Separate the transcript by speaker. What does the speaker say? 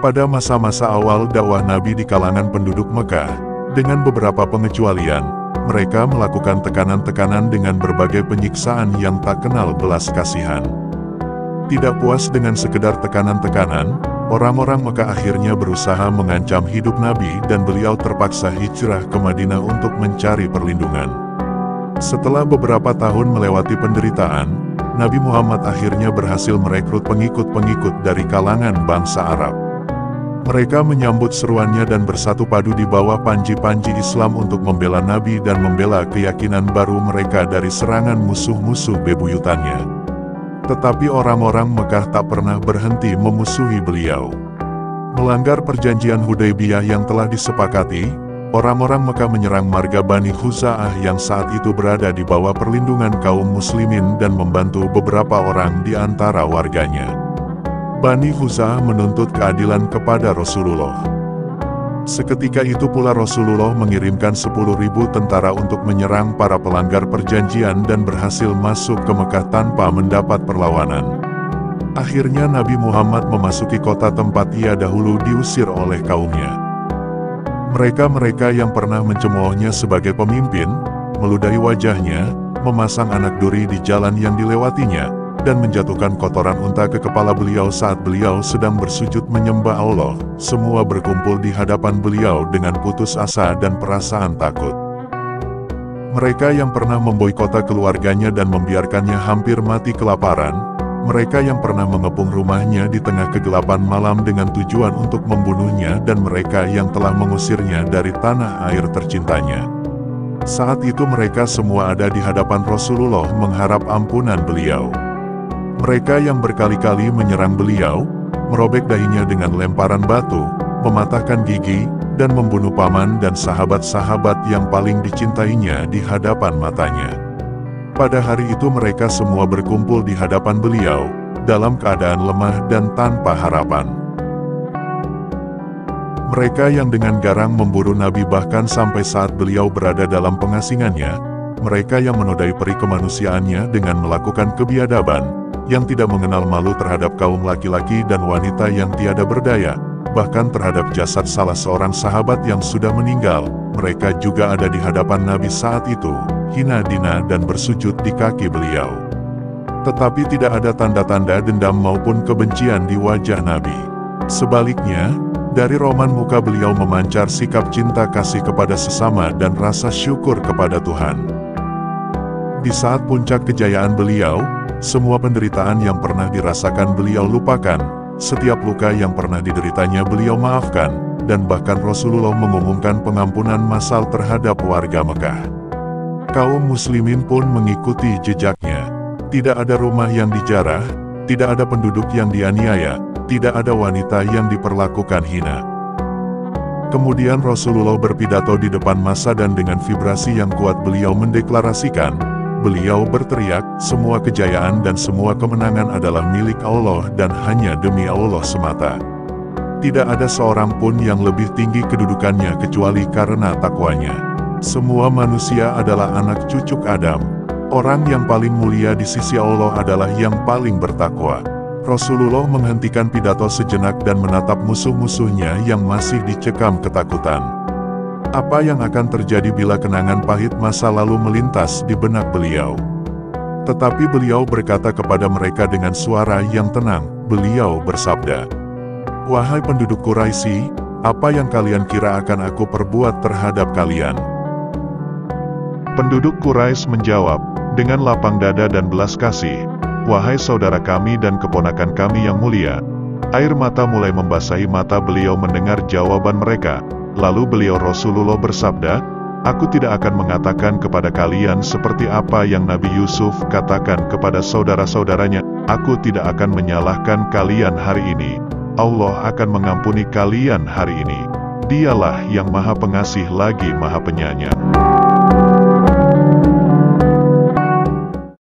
Speaker 1: Pada masa-masa awal dakwah Nabi di kalangan penduduk Mekah, dengan beberapa pengecualian, mereka melakukan tekanan-tekanan dengan berbagai penyiksaan yang tak kenal belas kasihan. Tidak puas dengan sekedar tekanan-tekanan, orang-orang Mekah akhirnya berusaha mengancam hidup Nabi dan beliau terpaksa hijrah ke Madinah untuk mencari perlindungan. Setelah beberapa tahun melewati penderitaan, Nabi Muhammad akhirnya berhasil merekrut pengikut-pengikut dari kalangan bangsa Arab. Mereka menyambut seruannya dan bersatu padu di bawah panji-panji Islam untuk membela Nabi dan membela keyakinan baru mereka dari serangan musuh-musuh bebuyutannya. Tetapi orang-orang Mekah tak pernah berhenti memusuhi beliau. Melanggar perjanjian Hudaybiyah yang telah disepakati, orang-orang Mekah menyerang marga Bani Khuza'ah yang saat itu berada di bawah perlindungan kaum muslimin dan membantu beberapa orang di antara warganya. Bani Khuza'ah menuntut keadilan kepada Rasulullah. Seketika itu pula Rasulullah mengirimkan 10.000 tentara untuk menyerang para pelanggar perjanjian dan berhasil masuk ke Mekah tanpa mendapat perlawanan. Akhirnya Nabi Muhammad memasuki kota tempat ia dahulu diusir oleh kaumnya. Mereka-mereka yang pernah mencemoohnya sebagai pemimpin, meludahi wajahnya, memasang anak duri di jalan yang dilewatinya, dan menjatuhkan kotoran unta ke kepala beliau saat beliau sedang bersujud menyembah Allah. Semua berkumpul di hadapan beliau dengan putus asa dan perasaan takut. Mereka yang pernah memboikota keluarganya dan membiarkannya hampir mati kelaparan, mereka yang pernah mengepung rumahnya di tengah kegelapan malam dengan tujuan untuk membunuhnya, dan mereka yang telah mengusirnya dari tanah air tercintanya. Saat itu mereka semua ada di hadapan Rasulullah mengharap ampunan beliau. Mereka yang berkali-kali menyerang beliau, merobek dahinya dengan lemparan batu, mematahkan gigi, dan membunuh paman dan sahabat-sahabat yang paling dicintainya di hadapan matanya. Pada hari itu mereka semua berkumpul di hadapan beliau, dalam keadaan lemah dan tanpa harapan. Mereka yang dengan garang memburu Nabi bahkan sampai saat beliau berada dalam pengasingannya, mereka yang menodai peri kemanusiaannya dengan melakukan kebiadaban, yang tidak mengenal malu terhadap kaum laki-laki dan wanita yang tiada berdaya, bahkan terhadap jasad salah seorang sahabat yang sudah meninggal, mereka juga ada di hadapan Nabi saat itu, hina dina dan bersujud di kaki beliau. Tetapi tidak ada tanda-tanda dendam maupun kebencian di wajah Nabi. Sebaliknya, dari roman muka beliau memancar sikap cinta kasih kepada sesama dan rasa syukur kepada Tuhan. Di saat puncak kejayaan beliau, semua penderitaan yang pernah dirasakan beliau lupakan, setiap luka yang pernah dideritanya beliau maafkan, dan bahkan Rasulullah mengumumkan pengampunan massal terhadap warga Mekah. Kaum muslimin pun mengikuti jejaknya. Tidak ada rumah yang dijarah, tidak ada penduduk yang dianiaya, tidak ada wanita yang diperlakukan hina. Kemudian Rasulullah berpidato di depan massa dan dengan vibrasi yang kuat beliau mendeklarasikan, beliau berteriak, semua kejayaan dan semua kemenangan adalah milik Allah dan hanya demi Allah semata. Tidak ada seorang pun yang lebih tinggi kedudukannya kecuali karena takwanya. Semua manusia adalah anak cucuk Adam. Orang yang paling mulia di sisi Allah adalah yang paling bertakwa. Rasulullah menghentikan pidato sejenak dan menatap musuh-musuhnya yang masih dicekam ketakutan. Apa yang akan terjadi bila kenangan pahit masa lalu melintas di benak beliau? Tetapi beliau berkata kepada mereka dengan suara yang tenang, beliau bersabda, "Wahai penduduk Quraisy, apa yang kalian kira akan aku perbuat terhadap kalian?" Penduduk Quraisy menjawab, dengan lapang dada dan belas kasih, "Wahai saudara kami dan keponakan kami yang mulia." Air mata mulai membasahi mata beliau mendengar jawaban mereka. Lalu beliau Rasulullah bersabda, "Aku tidak akan mengatakan kepada kalian seperti apa yang Nabi Yusuf katakan kepada saudara-saudaranya, aku tidak akan menyalahkan kalian hari ini. Allah akan mengampuni kalian hari ini. Dialah yang Maha Pengasih lagi Maha Penyayang."